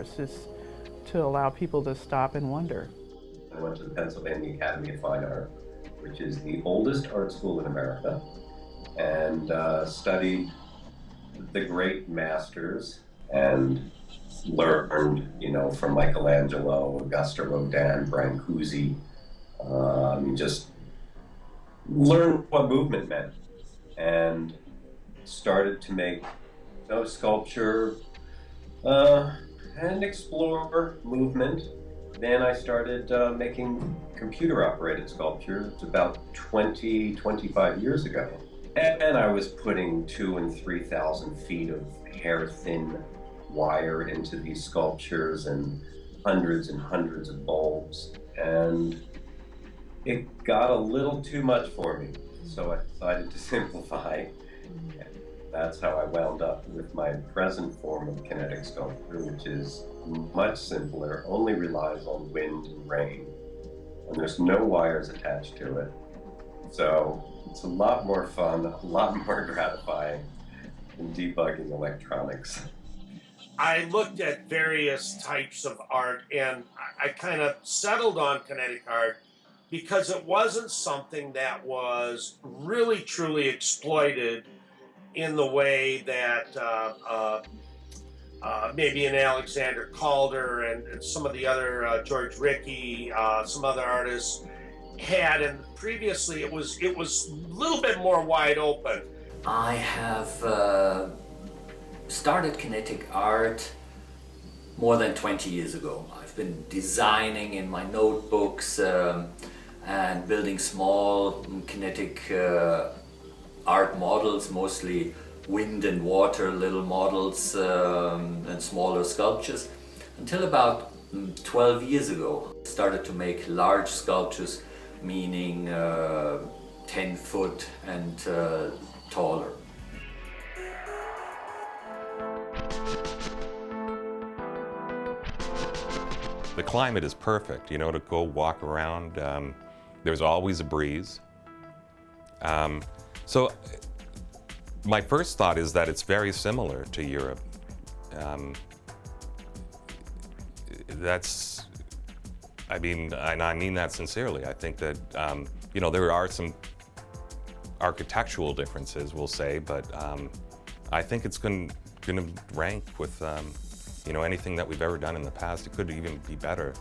purpose is to allow people to stop and wonder. I went to the Pennsylvania Academy of Fine Art, which is the oldest art school in America, and studied the great masters and learned, from Michelangelo, Auguste Rodin, Brancusi, just learned what movement meant and started to make sculpture and explore movement. Then I started making computer-operated sculpture. It's about 25 years ago. And I was putting 2,000 and 3,000 feet of hair-thin wire into these sculptures and hundreds of bulbs. And it got a little too much for me. So I decided to simplify. That's how I wound up with my present form of kinetic sculpture, which is much simpler, only relies on wind and rain, and there's no wires attached to it. So it's a lot more fun, a lot more gratifying than debugging electronics. I looked at various types of art, and I kind of settled on kinetic art because it wasn't something that was really truly exploited in the way that maybe an Alexander Calder and some of the other George Rickey, some other artists had, and previously it was a little bit more wide open. I have started kinetic art more than 20 years ago. I've been designing in my notebooks and building small kinetic art models, mostly wind and water little models and smaller sculptures, until about 12 years ago. I started to make large sculptures, meaning 10 foot and taller. The climate is perfect, to go walk around. There's always a breeze. So my first thought is that it's very similar to Europe. I mean that sincerely. I think that, there are some architectural differences, we'll say, but I think it's going to rank with, anything that we've ever done in the past. It could even be better.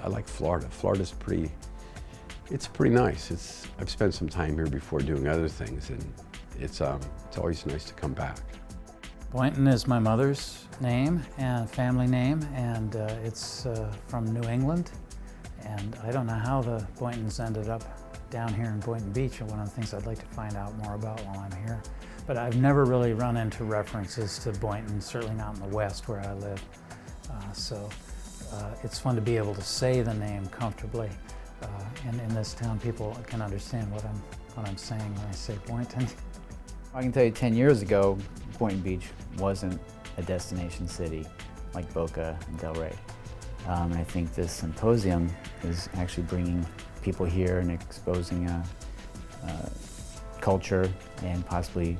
I like Florida. Florida's it's pretty nice. I've spent some time here before doing other things, and it's always nice to come back. Boynton is my mother's name and family name, and it's from New England. And I don't know how the Boyntons ended up down here in Boynton Beach, and one of the things I'd like to find out more about while I'm here. But I've never really run into references to Boynton, certainly not in the West where I live. So it's fun to be able to say the name comfortably. And in this town, people can understand what I'm saying when I say Boynton. I can tell you 10 years ago, Boynton Beach wasn't a destination city like Boca and Delray. I think this symposium is actually bringing people here and exposing culture and possibly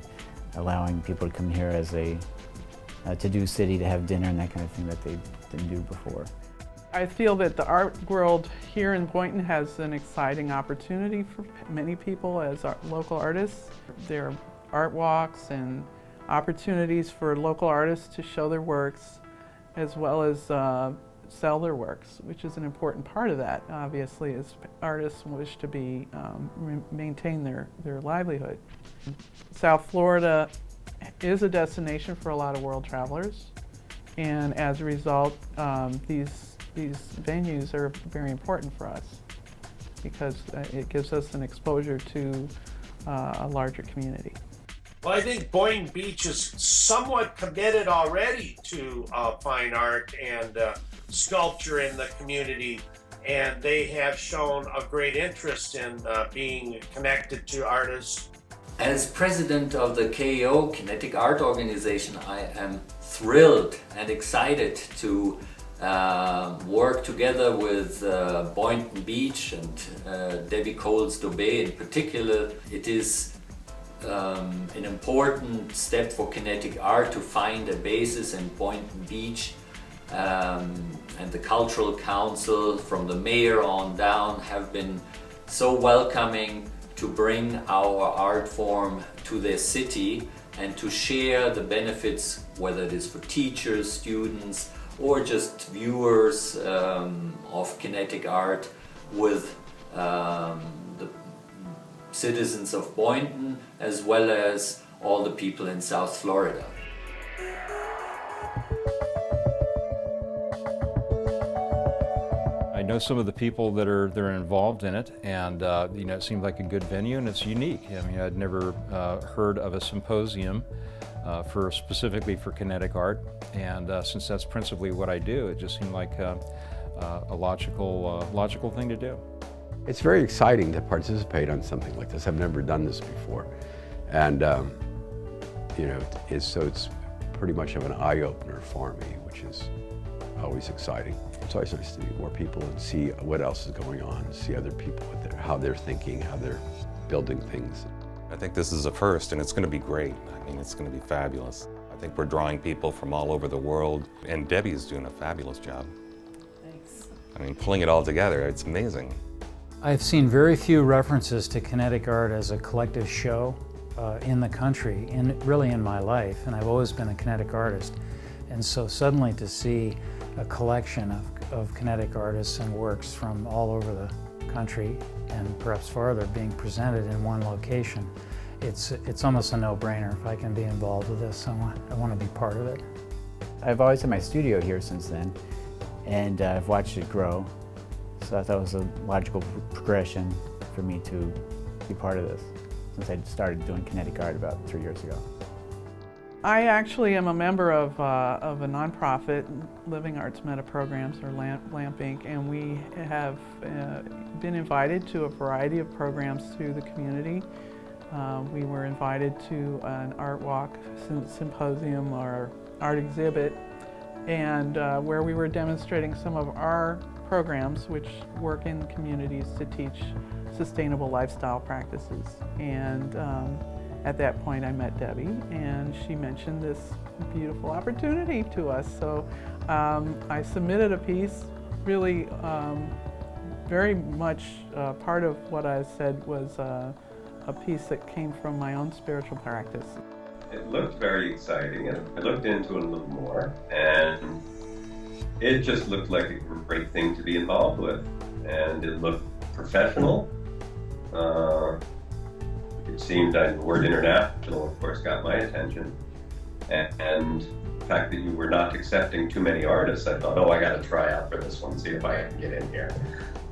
allowing people to come here as to-do city, to have dinner and that kind of thing that they didn't do before. I feel that the art world here in Boynton has an exciting opportunity for many people as local artists. There are art walks and opportunities for local artists to show their works as well as sell their works, which is an important part of that, obviously, as artists wish to maintain their livelihood. South Florida is a destination for a lot of world travelers, and as a result, these venues are very important for us because it gives us an exposure to a larger community. Well, I think Boynton Beach is somewhat committed already to fine art and sculpture in the community, and they have shown a great interest in being connected to artists. As president of the KAO, Kinetic Art Organization, I am thrilled and excited to work together with Boynton Beach and Debbie Coles-Dobé in particular. It is an important step for kinetic art to find a basis in Boynton Beach and the cultural council from the mayor on down have been so welcoming to bring our art form to their city and to share the benefits, whether it is for teachers, students, or just viewers of kinetic art with the citizens of Boynton, as well as all the people in South Florida. I know some of the people that are involved in it, and you know, it seemed like a good venue, and it's unique. I mean, I'd never heard of a symposium specifically for kinetic art, and since that's principally what I do, it just seemed like a logical thing to do. It's very exciting to participate on something like this. I've never done this before, and you know, it's pretty much of an eye-opener for me, which is always exciting. It's always nice to meet more people and see what else is going on, see other people, how they're thinking, how they're building things. I think this is a first, and it's going to be great. I mean, it's going to be fabulous. I think we're drawing people from all over the world, and Debbie's doing a fabulous job. Thanks. I mean, pulling it all together, it's amazing. I've seen very few references to kinetic art as a collective show in the country, really in my life, and I've always been a kinetic artist. And so suddenly to see a collection of kinetic artists and works from all over the country and perhaps farther being presented in one location, it's almost a no-brainer. If I can be involved with this, I want to be part of it. I've always had my studio here since then, and I've watched it grow. So I thought it was a logical progression for me to be part of this, since I started doing kinetic art about 3 years ago. I actually am a member of a nonprofit, Living Arts Meta Programs, or LAMP Inc., and we have been invited to a variety of programs through the community. We were invited to an art walk symposium or art exhibit, and where we were demonstrating some of our programs which work in communities to teach sustainable lifestyle practices. And at that point I met Debbie, and she mentioned this beautiful opportunity to us. So I submitted a piece, really very much part of what I said was a piece that came from my own spiritual practice. It looked very exciting, and I looked into it a little more, and it just looked like a great thing to be involved with. And it looked professional. It seemed that the word international, of course, got my attention. And the fact that you were not accepting too many artists, I thought, oh, I got to try out for this one, see if I can get in here.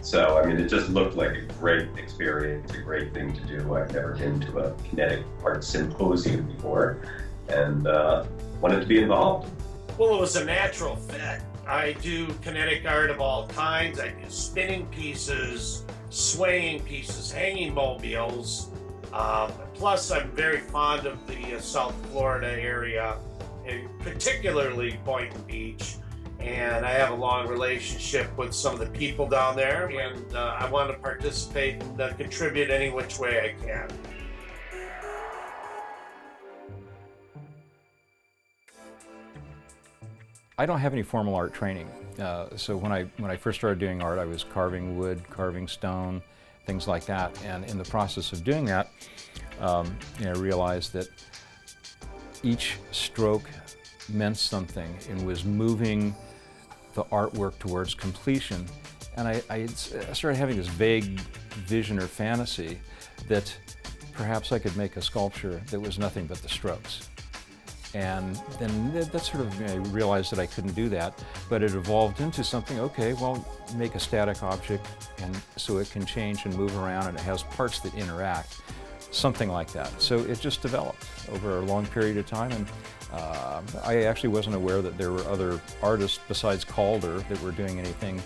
So, I mean, it just looked like a great experience, a great thing to do. I've never been to a kinetic art symposium before, and wanted to be involved. Well, it was a natural fit. I do kinetic art of all kinds. I do spinning pieces, swaying pieces, hanging mobiles. Plus, I'm very fond of the South Florida area, and particularly Boynton Beach. And I have a long relationship with some of the people down there, and I want to participate and contribute any which way I can. I don't have any formal art training, so when I first started doing art, I was carving wood, carving stone, things like that. And in the process of doing that, I realized that each stroke meant something and was moving the artwork towards completion. And I started having this vague vision or fantasy that perhaps I could make a sculpture that was nothing but the strokes. And then that sort of, I realized that I couldn't do that, but it evolved into something, okay, well, make a static object and so it can change and move around and it has parts that interact, something like that. So it just developed over a long period of time, and I actually wasn't aware that there were other artists besides Calder that were doing anything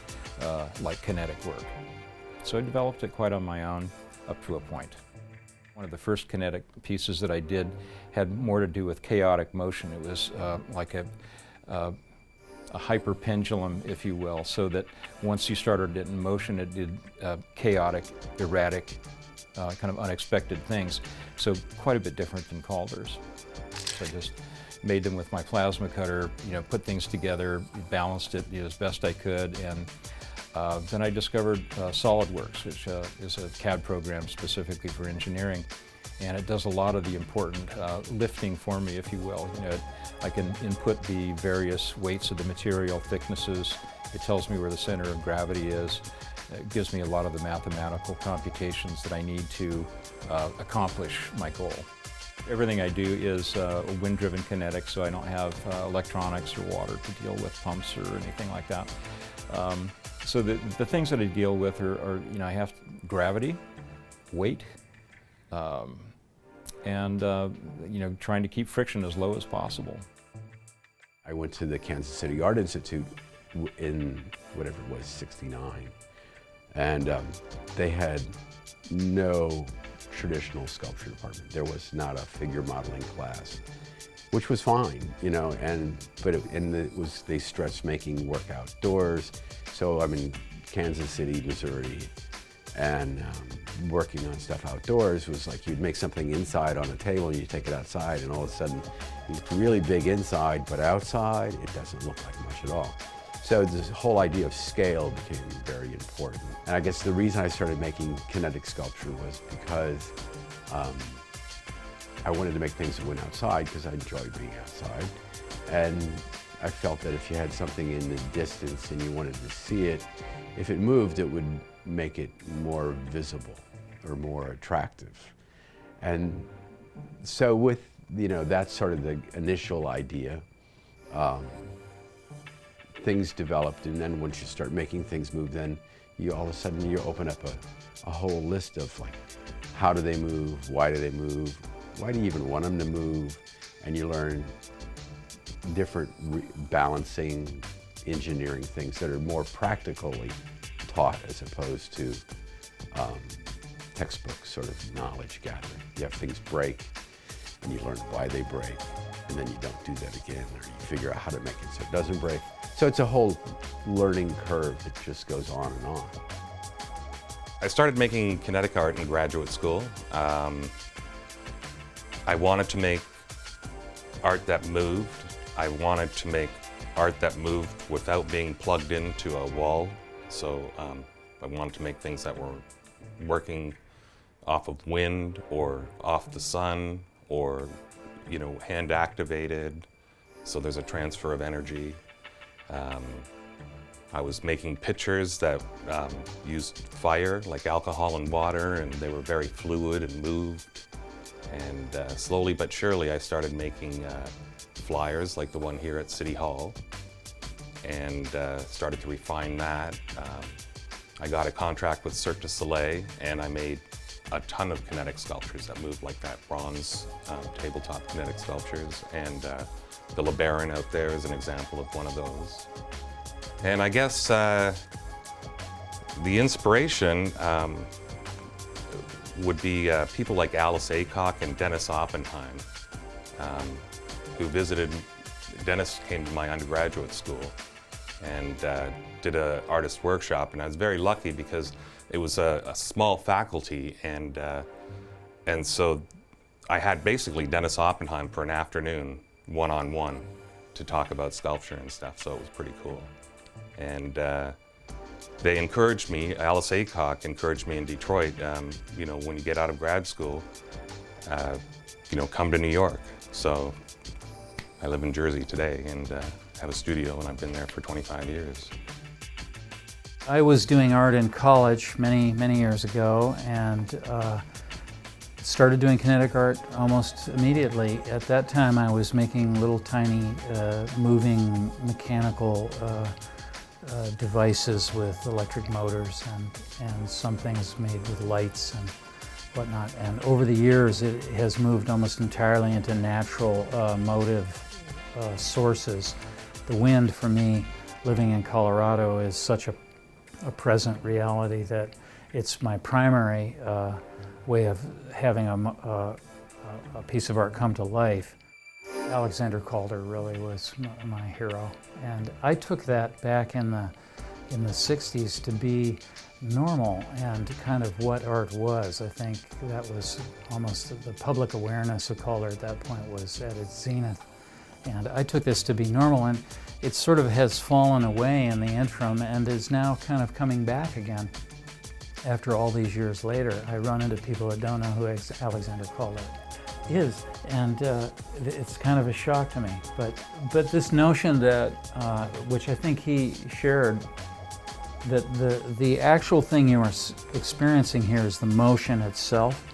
like kinetic work. So I developed it quite on my own up to a point. One of the first kinetic pieces that I did had more to do with chaotic motion. It was like a hyperpendulum, if you will, so that once you started it in motion, it did chaotic, erratic, kind of unexpected things. So quite a bit different than Calder's. So I just made them with my plasma cutter, put things together, balanced it as best I could, and then I discovered SolidWorks, which is a CAD program specifically for engineering, and it does a lot of the important lifting for me, if you will. I can input the various weights of the material, thicknesses. It tells me where the center of gravity is. It gives me a lot of the mathematical computations that I need to accomplish my goal. Everything I do is wind-driven kinetic, so I don't have electronics or water to deal with, pumps or anything like that. So the things that I deal with are I have gravity, weight, and trying to keep friction as low as possible. I went to the Kansas City Art Institute in whatever it was, '69, and they had no traditional sculpture department. There was not a figure modeling class, which was fine, they stressed making work outdoors. So I'm in Kansas City, Missouri, and working on stuff outdoors was like you'd make something inside on a table and you take it outside, and all of a sudden it looked really big inside, but outside it doesn't look like much at all. So this whole idea of scale became very important. And I guess the reason I started making kinetic sculpture was because I wanted to make things that went outside because I enjoyed being outside. And I felt that if you had something in the distance and you wanted to see it, if it moved, it would make it more visible or more attractive. And so with, that's sort of the initial idea. Things developed, and then once you start making things move, then all of a sudden you open up a whole list of like, how do they move, why do they move, why do you even want them to move, and you learn different balancing engineering things that are more practically taught as opposed to textbook sort of knowledge gathering. You have things break, and you learn why they break, and then you don't do that again, or you figure out how to make it so it doesn't break. So it's a whole learning curve that just goes on and on. I started making kinetic art in graduate school. I wanted to make art that moved. I wanted to make art that moved without being plugged into a wall. So I wanted to make things that were working off of wind or off the sun or, hand activated. So there's a transfer of energy. I was making pictures that used fire, like alcohol and water, and they were very fluid and moved. And slowly but surely I started making flyers like the one here at City Hall, and started to refine that. I got a contract with Cirque du Soleil, and I made a ton of kinetic sculptures that moved like that, bronze tabletop kinetic sculptures, and the LeBaron out there is an example of one of those. And I guess the inspiration would be people like Alice Aycock and Dennis Oppenheim, who visited. Dennis came to my undergraduate school and did an artist workshop, and I was very lucky because it was a small faculty, and so I had basically Dennis Oppenheim for an afternoon, one-on-one, to talk about sculpture and stuff, so it was pretty cool. And they encouraged me, Alice Aycock encouraged me in Detroit, when you get out of grad school, come to New York. So I live in Jersey today and have a studio, and I've been there for 25 years. I was doing art in college many years ago, and started doing kinetic art almost immediately. At that time I was making little tiny moving mechanical devices with electric motors and some things made with lights and whatnot. And over the years it has moved almost entirely into natural motive sources. The wind, for me, living in Colorado, is such a present reality that it's my primary way of having a piece of art come to life. Alexander Calder really was my hero, and I took that back in the 60s to be normal and kind of what art was. I think that was almost the public awareness of Calder at that point was at its zenith, And I took this to be normal, and it sort of has fallen away in the interim and is now kind of coming back again. After all these years later, I run into people that don't know who Alexander Calder is, and it's kind of a shock to me. But this notion that, which I think he shared, that the actual thing you are experiencing here is the motion itself,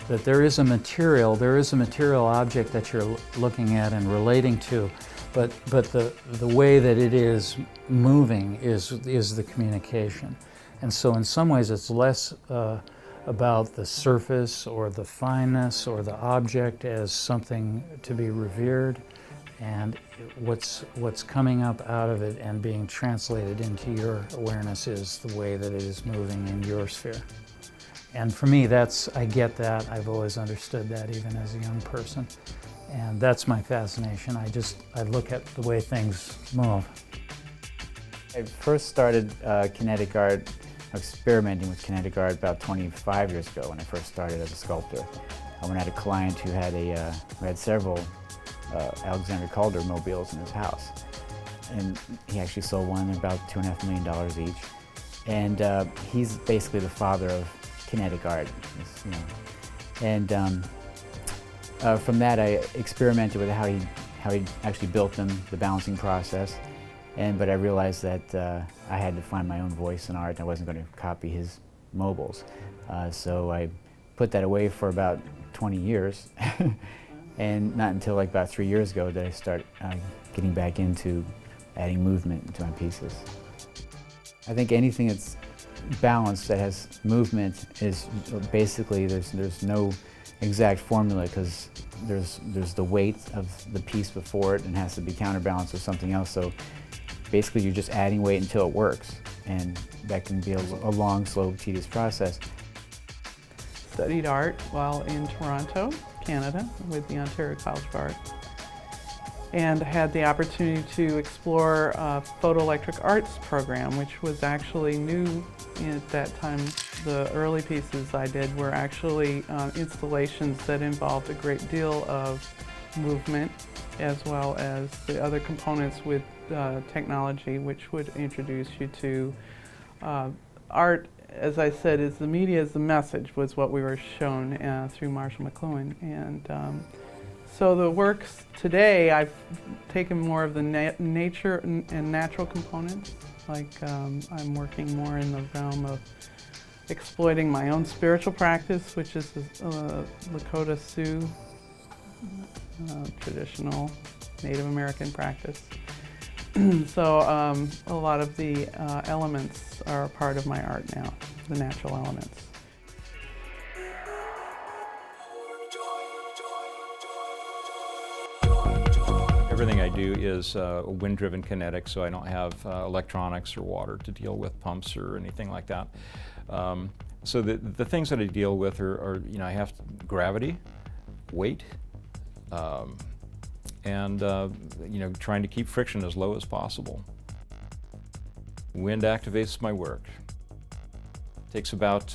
that there is a material object that you're looking at and relating to, but the way that it is moving is the communication. And so in some ways it's less about the surface or the fineness or the object as something to be revered, and what's coming up out of it and being translated into your awareness is the way that it is moving in your sphere. And for me, I get that. I've always understood that even as a young person. And that's my fascination. I look at the way things move. I first started kinetic art, experimenting with kinetic art about 25 years ago when I first started as a sculptor. I went at a client who had several Alexander Calder mobiles in his house. And he actually sold one about $2.5 million each. And he's basically the father of kinetic art. And from that I experimented with how he actually built them, the balancing process. But I realized that I had to find my own voice in art. I wasn't going to copy his mobiles. So I put that away for about 20 years. And not until like about 3 years ago did I start getting back into adding movement into my pieces. I think anything that's balanced, that has movement, is basically, there's no exact formula, because there's the weight of the piece before it and has to be counterbalanced with something else. So basically you're just adding weight until it works, and that can be a long, slow, tedious process. Studied art while in Toronto, Canada, with the Ontario College of Art, and had the opportunity to explore a photoelectric arts program, which was actually new at that time. The early pieces I did were actually installations that involved a great deal of movement, as well as the other components with technology, which would introduce you to art. As I said, is the media is the message, was what we were shown through Marshall McLuhan. And so the works today, I've taken more of the nature and natural components. Like I'm working more in the realm of exploiting my own spiritual practice, which is Lakota Sioux, traditional Native American practice. So a lot of the elements are a part of my art now, the natural elements. Everything I do is wind-driven kinetic, so I don't have electronics or water to deal with, pumps or anything like that. So the things that I deal with are I have gravity, weight, and trying to keep friction as low as possible. Wind activates my work. It takes about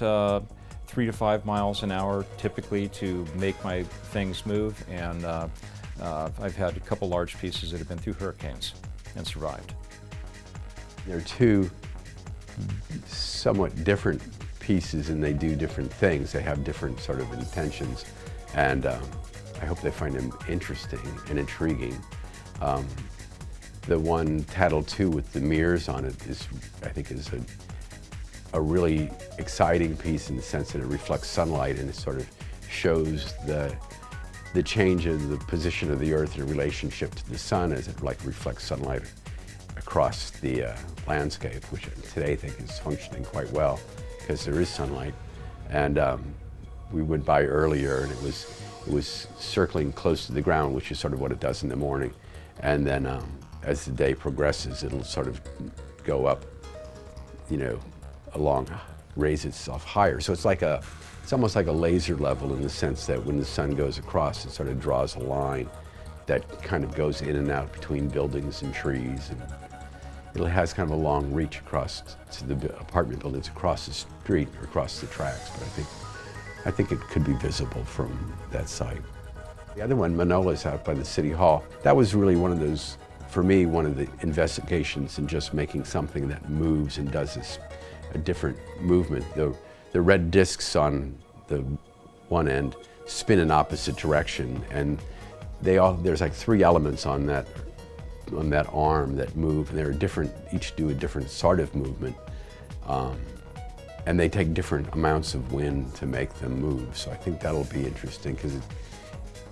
3 to 5 miles an hour typically to make my things move, and I've had a couple large pieces that have been through hurricanes and survived. They're two somewhat different pieces, and they do different things. They have different sort of intentions, and I hope they find them interesting and intriguing. The one, Tattle 2, with the mirrors on it, I think is a really exciting piece in the sense that it reflects sunlight, and it sort of shows the change in the position of the Earth in relationship to the sun as it reflects sunlight across the landscape, which today I think is functioning quite well because there is sunlight. And we went by earlier, and it was circling close to the ground, which is sort of what it does in the morning. And then as the day progresses, it'll sort of go up, raise itself higher. So it's almost like a laser level in the sense that when the sun goes across, it sort of draws a line that kind of goes in and out between buildings and trees. And it has kind of a long reach across to the apartment buildings across the street or across the tracks. But I think it could be visible from that site. The other one, Manola's out by the City Hall. That was really one of those, for me, one of the investigations in just making something that moves and does a different movement. The red discs on the one end spin in opposite direction, and there's like 3 elements on that arm that move, and they're different, each do a different sort of movement. And they take different amounts of wind to make them move. So I think that'll be interesting because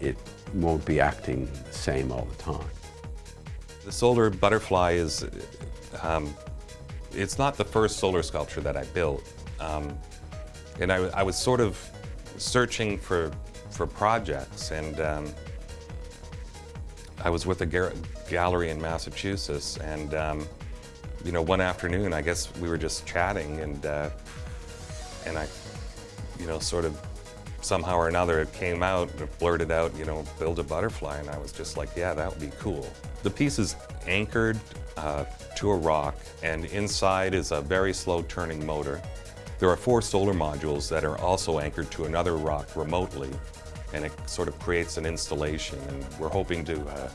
it won't be acting the same all the time. The solar butterfly is, it's not the first solar sculpture that I built. And I was sort of searching for projects, and I was with a gallery in Massachusetts, and you know, one afternoon, I guess we were just chatting, and I, you know, sort of somehow or another it came out, it blurted out, you know, build a butterfly, and I was just like, yeah, that would be cool. The piece is anchored to a rock, and inside is a very slow turning motor. There are 4 solar modules that are also anchored to another rock remotely, and it sort of creates an installation, and we're hoping to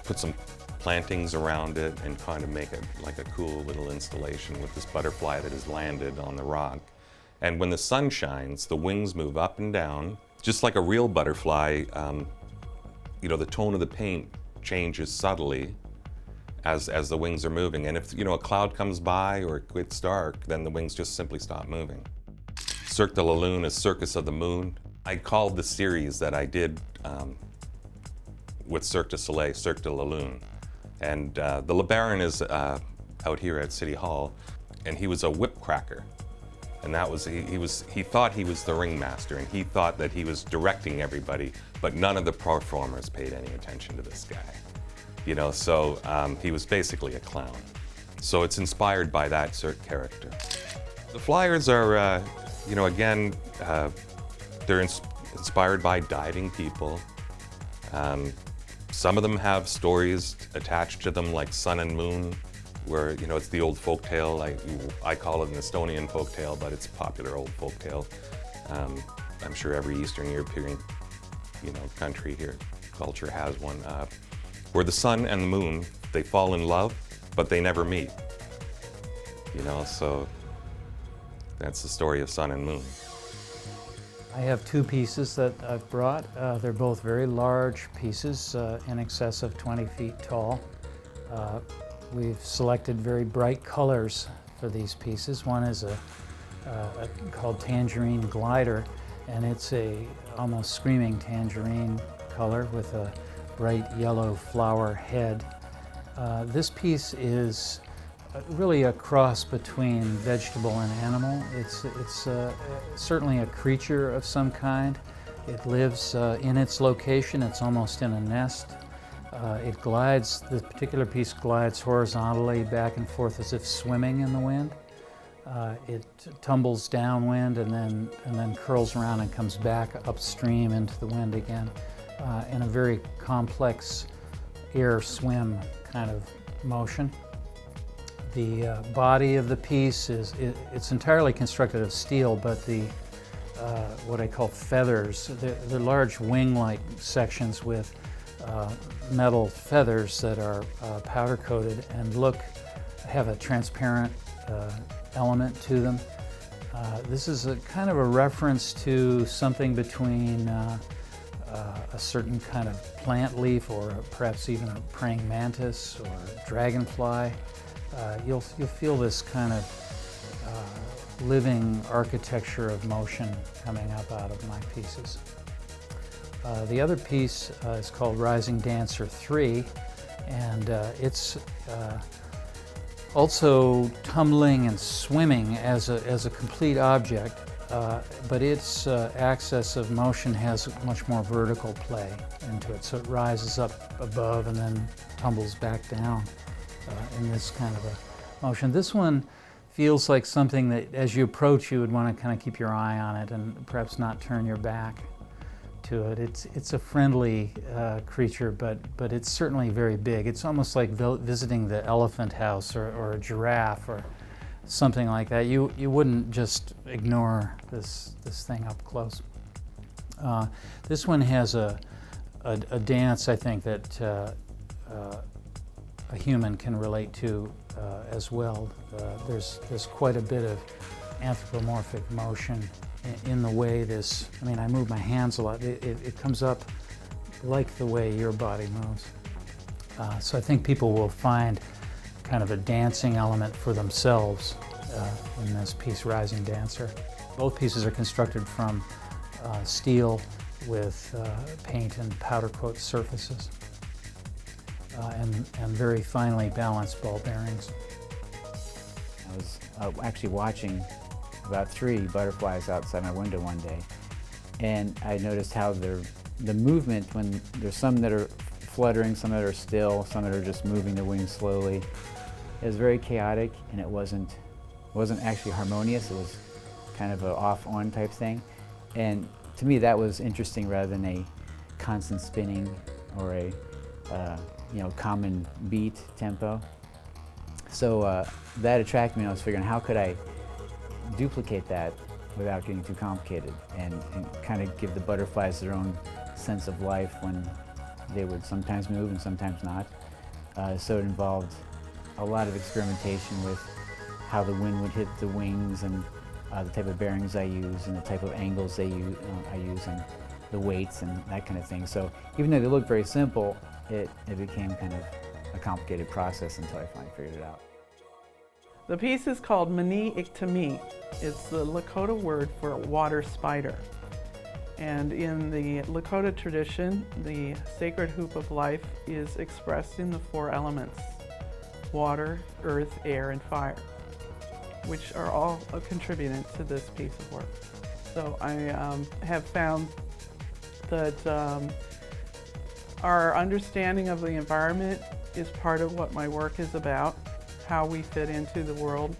put some plantings around it and kind of make it like a cool little installation with this butterfly that has landed on the rock. And when the sun shines, the wings move up and down, just like a real butterfly. You know, the tone of the paint changes subtly as the wings are moving. And if, you know, a cloud comes by or it gets dark, then the wings just simply stop moving. Cirque de la Lune is Circus of the Moon. I called the series that I did with Cirque du Soleil, Cirque de la Lune. And the LeBaron is out here at City Hall, and he was a whip cracker. And that was, he thought he was the ringmaster, and he thought that he was directing everybody, but none of the performers paid any attention to this guy. You know, so he was basically a clown. So it's inspired by that Cirque character. The flyers are, you know, again, they're inspired by diving people. Some of them have stories attached to them, like Sun and Moon, where, you know, it's the old folktale. I call it an Estonian folktale, but it's a popular old folktale. I'm sure every Eastern European, you know, country here, culture has one, where the sun and the moon, they fall in love, but they never meet. You know, so that's the story of Sun and Moon. I have 2 pieces that I've brought. They're both very large pieces, in excess of 20 feet tall. We've selected very bright colors for these pieces. One is called Tangerine Glider, and it's a almost screaming tangerine color with a bright yellow flower head. This piece is really a cross between vegetable and animal. It's certainly a creature of some kind. It lives in its location. It's almost in a nest. It glides, this particular piece glides horizontally back and forth as if swimming in the wind. It tumbles downwind and then curls around and comes back upstream into the wind again in a very complex air swim kind of motion. The body of the piece it's entirely constructed of steel, but the what I call feathers, they're large wing-like sections with metal feathers that are powder coated and have a transparent element to them. This is a kind of a reference to something between a certain kind of plant leaf, or perhaps even a praying mantis or dragonfly. You'll feel this kind of living architecture of motion coming up out of my pieces. The other piece is called Rising Dancer 3, and it's also tumbling and swimming as a complete object, but its axis of motion has much more vertical play into it, so it rises up above and then tumbles back down in this kind of a motion. This one feels like something that as you approach you would want to kind of keep your eye on it and perhaps not turn your back to it. It's a friendly creature, but it's certainly very big. It's almost like visiting the elephant house or a giraffe or something like that. You wouldn't just ignore this thing up close. This one has a a dance, I think, that a human can relate to as well. There's quite a bit of anthropomorphic motion in the way this, I mean, I move my hands a lot. It comes up like the way your body moves. So I think people will find kind of a dancing element for themselves in this piece, Rising Dancer. Both pieces are constructed from steel with paint and powder coat surfaces and very finely balanced ball bearings. I was actually watching about 3 butterflies outside my window one day, and I noticed how the movement, when there's some that are fluttering, some that are still, some that are just moving their wings slowly, it was very chaotic, and it wasn't actually harmonious. It was kind of a off-on type thing, and to me that was interesting rather than a constant spinning or a common beat tempo. So that attracted me, and I was figuring, how could I duplicate that without getting too complicated and kind of give the butterflies their own sense of life when they would sometimes move and sometimes not. So it involved a lot of experimentation with how the wind would hit the wings and the type of bearings I use and the type of angles I use and the weights and that kind of thing. So even though they look very simple, it became kind of a complicated process until I finally figured it out. The piece is called Mani Iktami. It's the Lakota word for water spider. And in the Lakota tradition, the sacred hoop of life is expressed in the 4 elements: water, earth, air, and fire, which are all a contributant to this piece of work. So I have found that our understanding of the environment is part of what my work is about, how we fit into the world,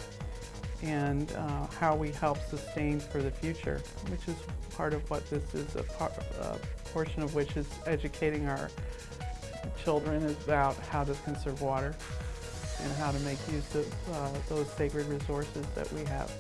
and how we help sustain for the future, which is part of what this is, a portion of which is educating our children about how to conserve water and how to make use of those sacred resources that we have.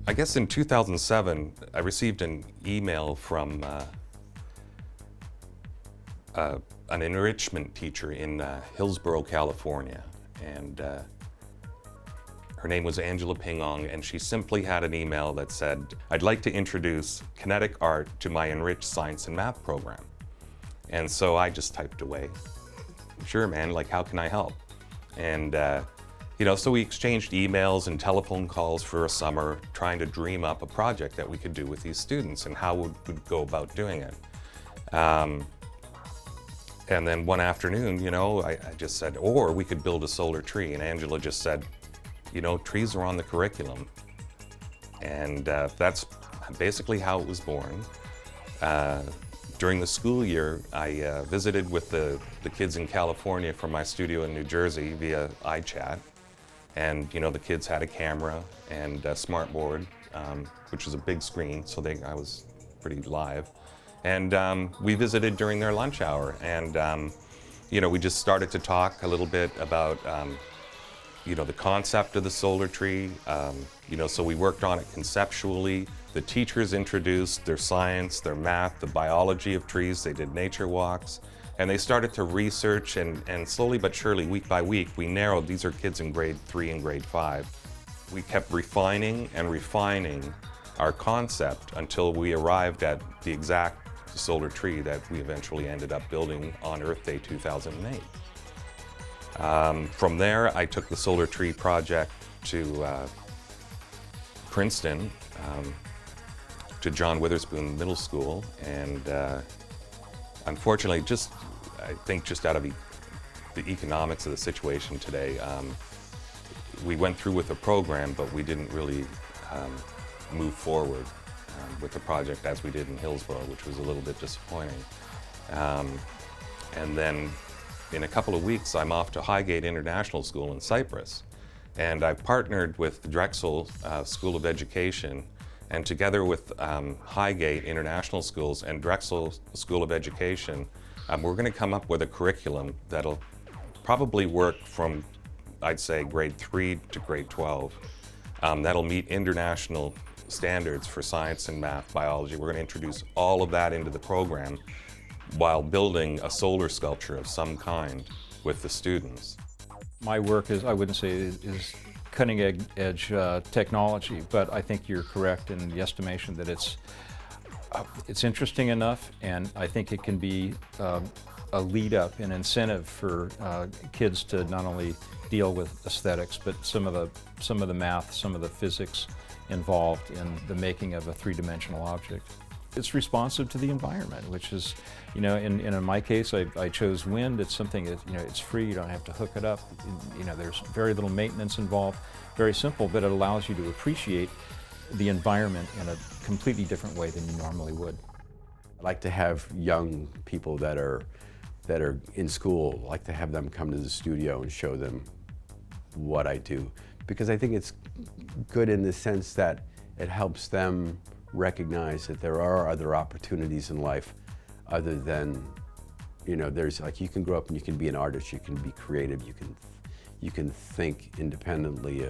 I guess in 2007, I received an email from an enrichment teacher in Hillsborough, California. And her name was Angela Pingong, and she simply had an email that said, "I'd like to introduce kinetic art to my enriched science and math program." And so I just typed away, "Sure, man, like, how can I help?" And so we exchanged emails and telephone calls for a summer, trying to dream up a project that we could do with these students and how we'd go about doing it. And then one afternoon, I just said, or we could build a solar tree. And Angela just said, trees are on the curriculum. And that's basically how it was born. During the school year, I visited with the kids in California from my studio in New Jersey via iChat. And the kids had a camera and a smart board, which was a big screen, so I was pretty live. And we visited during their lunch hour, and we just started to talk a little bit about the concept of the solar tree. So we worked on it conceptually. The teachers introduced their science, their math, the biology of trees. They did nature walks. And they started to research, and slowly but surely, week by week, we narrowed. These are kids in grade 3 and grade 5. We kept refining and refining our concept until we arrived at the exact solar tree that we eventually ended up building on Earth Day 2008. From there, I took the solar tree project to Princeton, to John Witherspoon Middle School, and unfortunately, I think just out of the economics of the situation today, we went through with the program, but we didn't really move forward. with the project as we did in Hillsborough, which was a little bit disappointing. And then in a couple of weeks, I'm off to Highgate International School in Cyprus. And I've partnered with the Drexel School of Education, and together with Highgate International Schools and Drexel School of Education, we're going to come up with a curriculum that'll probably work from, I'd say, grade 3 to grade 12. That'll meet international standards for science and math, biology. We're going to introduce all of that into the program while building a solar sculpture of some kind with the students. My work is, I wouldn't say is cutting edge technology, but I think you're correct in the estimation that it's interesting enough, and I think it can be a lead up, an incentive for kids to not only deal with aesthetics, but some of the math, some of the physics involved in the making of a three-dimensional object. It's responsive to the environment, which is, you know, in my case, I chose wind. It's something that, you know, it's free, you don't have to hook it up. You know, there's very little maintenance involved, very simple, but it allows you to appreciate the environment in a completely different way than you normally would. I like to have young people that are in school, like to have them come to the studio and show them what I do, because I think it's good in the sense that it helps them recognize that there are other opportunities in life other than, you know, there's like, you can grow up and you can be an artist, you can be creative, you can think independently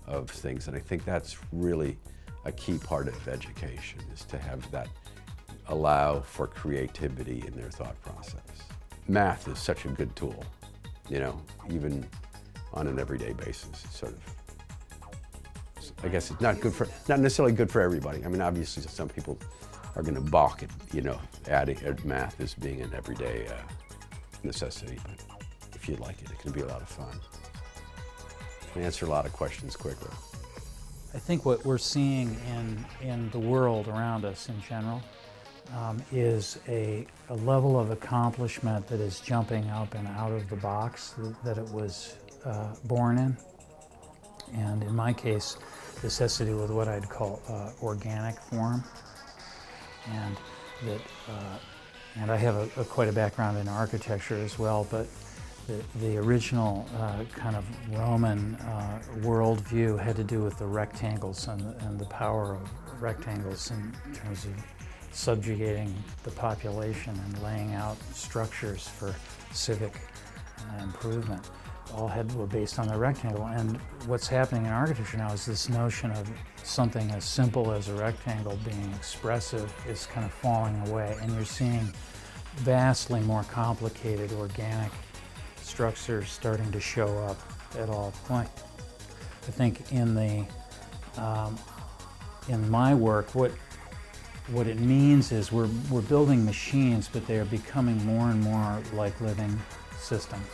of things, and I think that's really a key part of education, is to have that allow for creativity in their thought process. Math is such a good tool, you know, even on an everyday basis. It's sort of, I guess it's not necessarily good for everybody. I mean, obviously some people are going to balk at, you know, adding math as being an everyday necessity, but if you like it, it can be a lot of fun. It can answer a lot of questions quickly. I think what we're seeing in the world around us in general is a level of accomplishment that is jumping up and out of the box that it was born in. And in my case, this has to do with what I'd call organic form, and that, and I have quite a background in architecture as well. But the original kind of Roman worldview had to do with the rectangles and the power of rectangles in terms of subjugating the population and laying out structures for civic improvement. All were based on the rectangle, and what's happening in architecture now is this notion of something as simple as a rectangle being expressive is kind of falling away, and you're seeing vastly more complicated organic structures starting to show up at all points. I think in my work, what it means is we're building machines, but they are becoming more and more like living systems,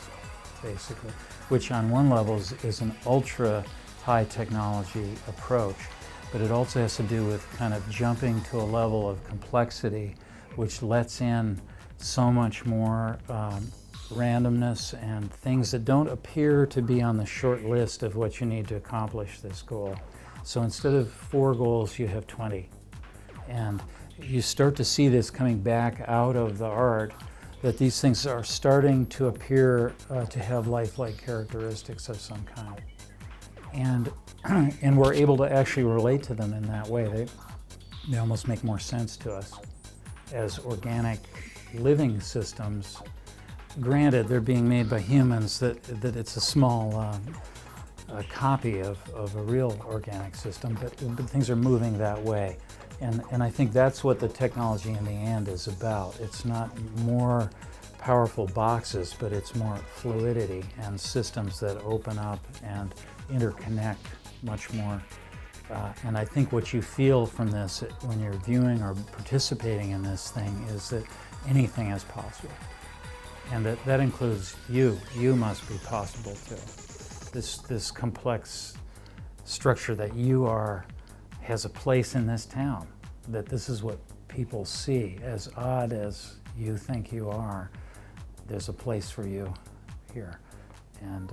basically, which on one level is an ultra high technology approach, but it also has to do with kind of jumping to a level of complexity which lets in so much more randomness and things that don't appear to be on the short list of what you need to accomplish this goal. So instead of 4 goals, you have 20. And you start to see this coming back out of the art, that these things are starting to appear to have lifelike characteristics of some kind. And we're able to actually relate to them in that way. They almost make more sense to us as organic living systems. Granted, they're being made by humans, that it's a small copy of a real organic system, but things are moving that way. And I think that's what the technology in the end is about. It's not more powerful boxes, but it's more fluidity and systems that open up and interconnect much more. And I think what you feel from this when you're viewing or participating in this thing is that anything is possible. And that includes you. You must be possible too. This complex structure that you are has a place in this town, that this is what people see. As odd as you think you are, there's a place for you here. And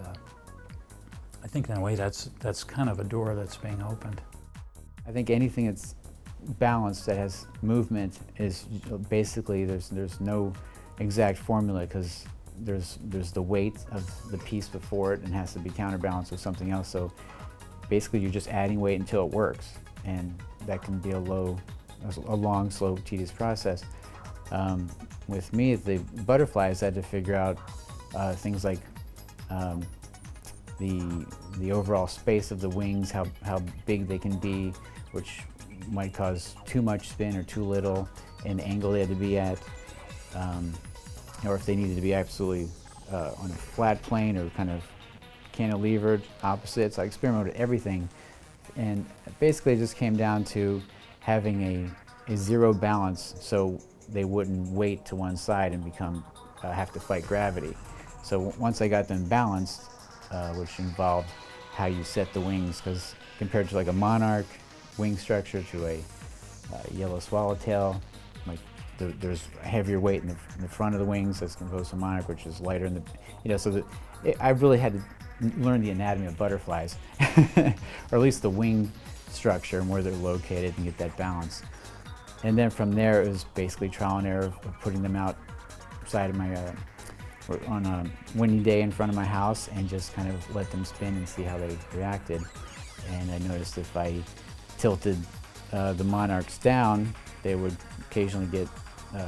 I think in a way that's kind of a door that's being opened. I think anything that's balance that has movement is basically there's no exact formula, because there's the weight of the piece before it and has to be counterbalanced with something else. So basically you're just adding weight until it works, and that can be a long, slow, tedious process. With me, the butterflies, I had to figure out things like the overall space of the wings, how big they can be, which might cause too much spin or too little, and the angle they had to be at, or if they needed to be absolutely on a flat plane or kind of cantilevered opposites. I experimented with everything, and basically it just came down to having a zero balance, so they wouldn't weight to one side and have to fight gravity. So once I got them balanced, which involved how you set the wings, because compared to like a monarch wing structure to a yellow swallowtail, like there's a heavier weight in the front of the wings as opposed to monarch, which is lighter in the, so I really had to learn the anatomy of butterflies, or at least the wing structure and where they're located, and get that balance. And then from there, it was basically trial and error of putting them outside of my, on a windy day in front of my house, and just kind of let them spin and see how they reacted. And I noticed if I tilted the monarchs down, they would occasionally get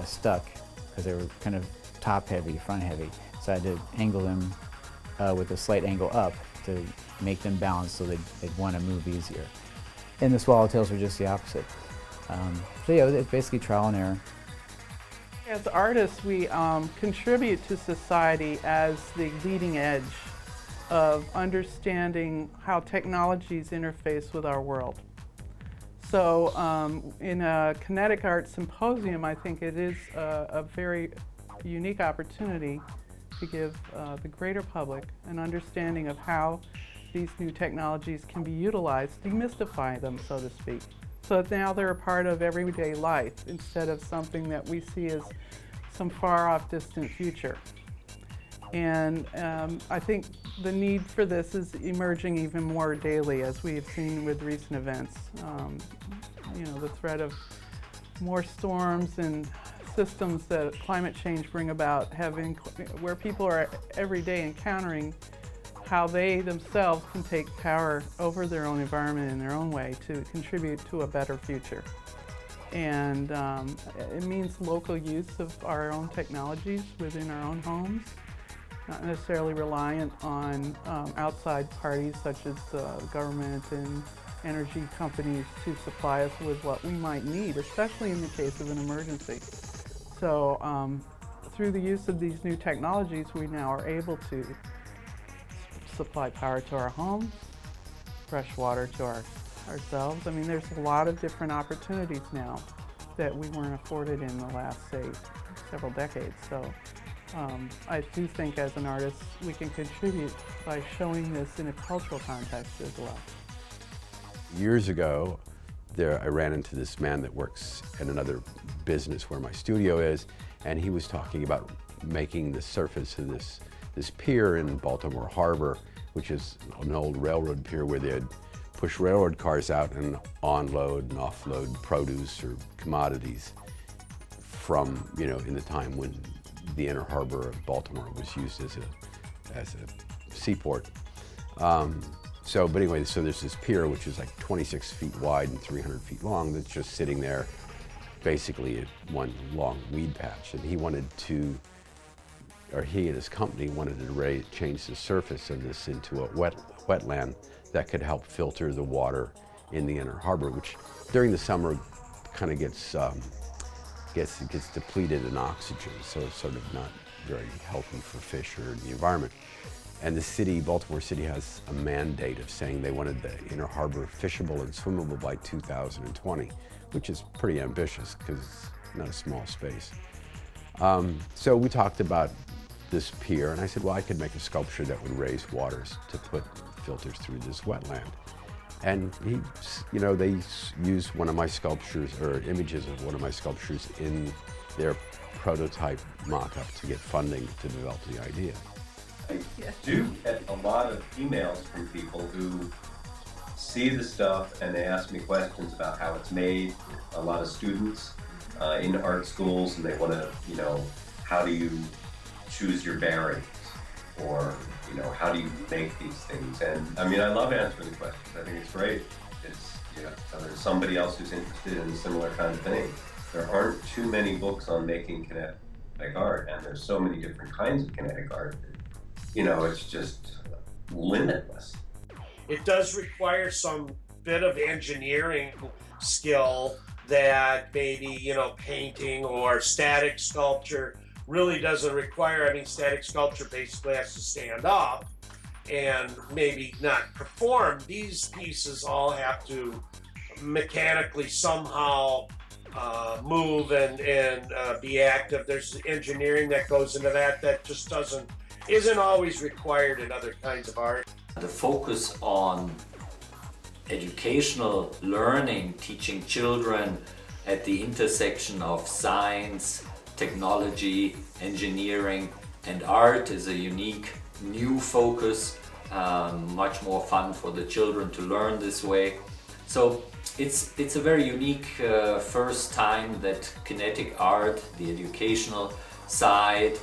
stuck, because they were kind of top heavy, front heavy. So I had to angle them with a slight angle up to make them balance, so they'd want to move easier. And the swallowtails were just the opposite. So yeah, it's basically trial and error. As artists, we contribute to society as the leading edge of understanding how technologies interface with our world. So in a kinetic art symposium, I think it is a very unique opportunity to give the greater public an understanding of how these new technologies can be utilized, demystify them, so to speak. So now they're a part of everyday life instead of something that we see as some far-off distant future. And I think the need for this is emerging even more daily, as we have seen with recent events. The threat of more storms and systems that climate change bring about, where people are every day encountering how they themselves can take power over their own environment in their own way to contribute to a better future. And it means local use of our own technologies within our own homes, not necessarily reliant on outside parties such as government and energy companies to supply us with what we might need, especially in the case of an emergency. So through the use of these new technologies, we now are able to supply power to our homes, fresh water to ourselves. I mean, there's a lot of different opportunities now that we weren't afforded in the last, say, several decades. So I do think as an artist, we can contribute by showing this in a cultural context as well. Years ago, I ran into this man that works in another business where my studio is, and he was talking about making the surface of this pier in Baltimore Harbor, which is an old railroad pier where they'd push railroad cars out and onload and offload produce or commodities from, in the time when the inner harbor of Baltimore was used as a seaport. But anyway, so there's this pier which is like 26 feet wide and 300 feet long that's just sitting there, basically at one long weed patch. And he and his company wanted to change the surface of this into a wetland that could help filter the water in the inner harbor, which during the summer kind of gets depleted in oxygen, so it's sort of not very healthy for fish or the environment. And the city, Baltimore City, has a mandate of saying they wanted the inner harbor fishable and swimmable by 2020, which is pretty ambitious because it's not a small space. So we talked about this pier, and I said, well, I could make a sculpture that would raise waters to put filters through this wetland. And they used one of my sculptures, or images of one of my sculptures, in their prototype mock-up to get funding to develop the idea. I do get a lot of emails from people who see the stuff and they ask me questions about how it's made, a lot of students in art schools, and they want to, how do you choose your bearings, or how do you make these things? And I mean, I love answering the questions. I think it's great. It's so there's somebody else who's interested in a similar kind of thing. There aren't too many books on making kinetic art, and there's so many different kinds of kinetic art that, it's just limitless. It does require some bit of engineering skill that maybe, painting or static sculpture really doesn't require. I mean, static sculpture basically has to stand up and maybe not perform. These pieces all have to mechanically somehow move and be active. There's engineering that goes into that just isn't always required in other kinds of art. The focus on educational learning, teaching children at the intersection of science, technology, engineering, and art is a unique new focus, much more fun for the children to learn this way. So it's a very unique first time that kinetic art, the educational side,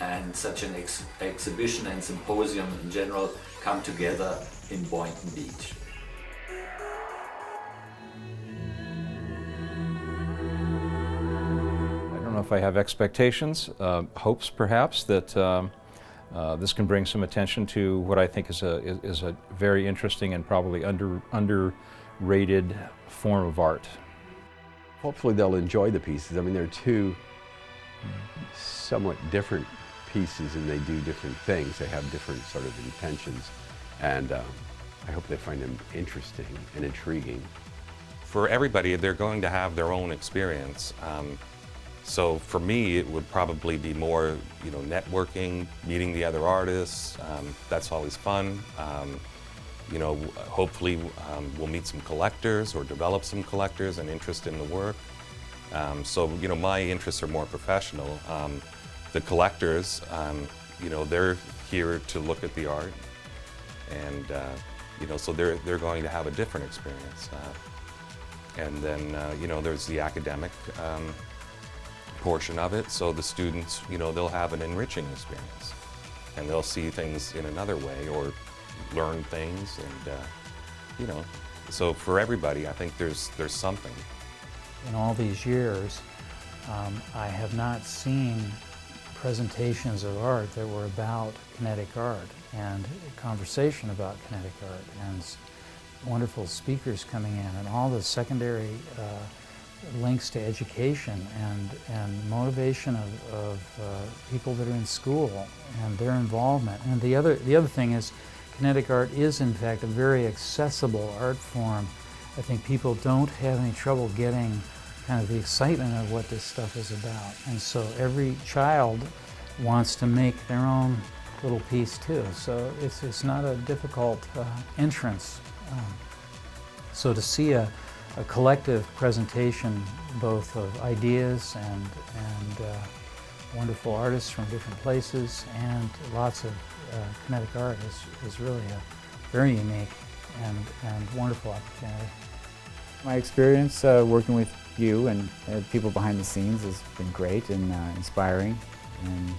and such an exhibition and symposium in general come together in Boynton Beach. I don't know if I have expectations, hopes perhaps that this can bring some attention to what I think is a very interesting and probably underrated form of art. Hopefully they'll enjoy the pieces. I mean, they're two somewhat different pieces, and they do different things. They have different sort of intentions, and I hope they find them interesting and intriguing. For everybody, they're going to have their own experience. So for me, it would probably be more, networking, meeting the other artists. That's always fun. Hopefully we'll meet some collectors or develop some collectors and interest in the work. So my interests are more professional. The collectors, they're here to look at the art, and so they're going to have a different experience. And then there's the academic portion of it. So the students, they'll have an enriching experience, and they'll see things in another way or learn things, and so for everybody, I think there's something. In all these years, I have not seen presentations of art that were about kinetic art and conversation about kinetic art and wonderful speakers coming in, and all the secondary links to education and motivation of people that are in school and their involvement. And the other thing is, kinetic art is in fact a very accessible art form. I think people don't have any trouble getting kind of the excitement of what this stuff is about. And so every child wants to make their own little piece too. So it's not a difficult entrance. So to see a collective presentation both of ideas and wonderful artists from different places and lots of kinetic art is really a very unique and wonderful opportunity. My experience working with you and people behind the scenes has been great and inspiring, and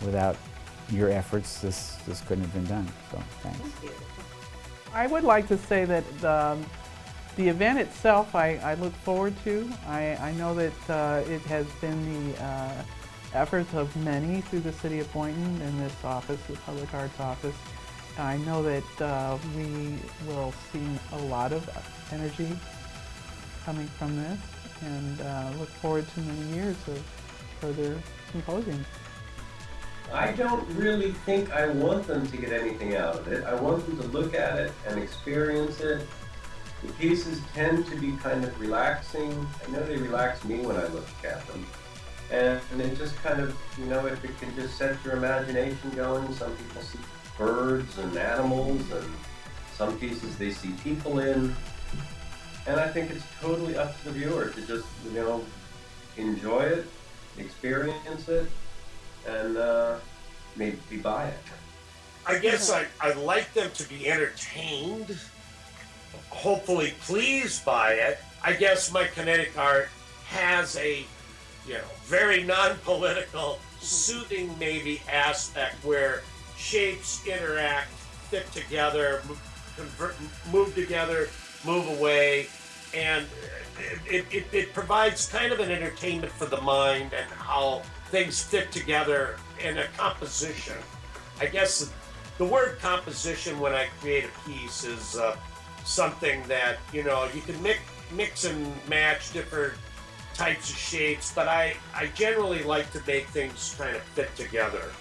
without your efforts this couldn't have been done, so thanks. I would like to say that the event itself I look forward to. I know that it has been the efforts of many through the City of Boynton in this office, the Public Arts Office. I know that we will see a lot of energy coming from this, and look forward to many years of further symposiums. I don't really think I want them to get anything out of it. I want them to look at it and experience it. The pieces tend to be kind of relaxing. I know they relax me when I look at them. And it just kind of, if it can just set your imagination going. Some people see birds and animals, and some pieces they see people in. And I think it's totally up to the viewer to just, enjoy it, experience it, and maybe buy it. I guess I'd like them to be entertained hopefully pleased by it. I guess my kinetic art has a, very non-political, soothing maybe aspect where shapes interact, fit together, move together, move away, and it provides kind of an entertainment for the mind and how things fit together in a composition. I guess the word composition when I create a piece is something that, you can mix and match different types of shapes, but I generally like to make things kind of fit together.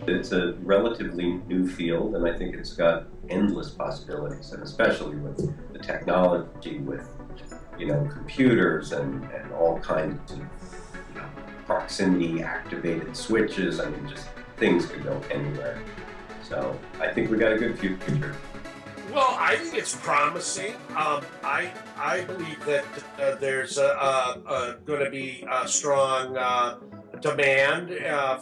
It's a relatively new field, and I think it's got endless possibilities, and especially with the technology, with computers and all kinds of proximity activated switches. I mean, just things could go anywhere. So I think we got a good future. Well, I think it's promising. I believe that there's going to be a strong demand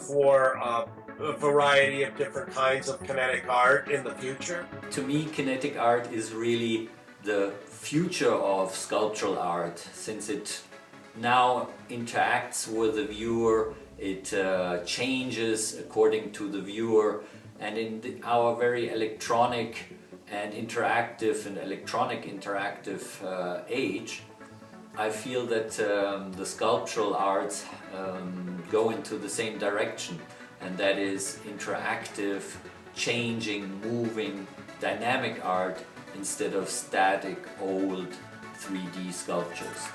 for a variety of different kinds of kinetic art in the future. To me, kinetic art is really the future of sculptural art, since it now interacts with the viewer, it changes according to the viewer, and in our very electronic and interactive and electronic interactive age, I feel that the sculptural arts go into the same direction, and that is interactive, changing, moving, dynamic art instead of static, old 3D sculptures.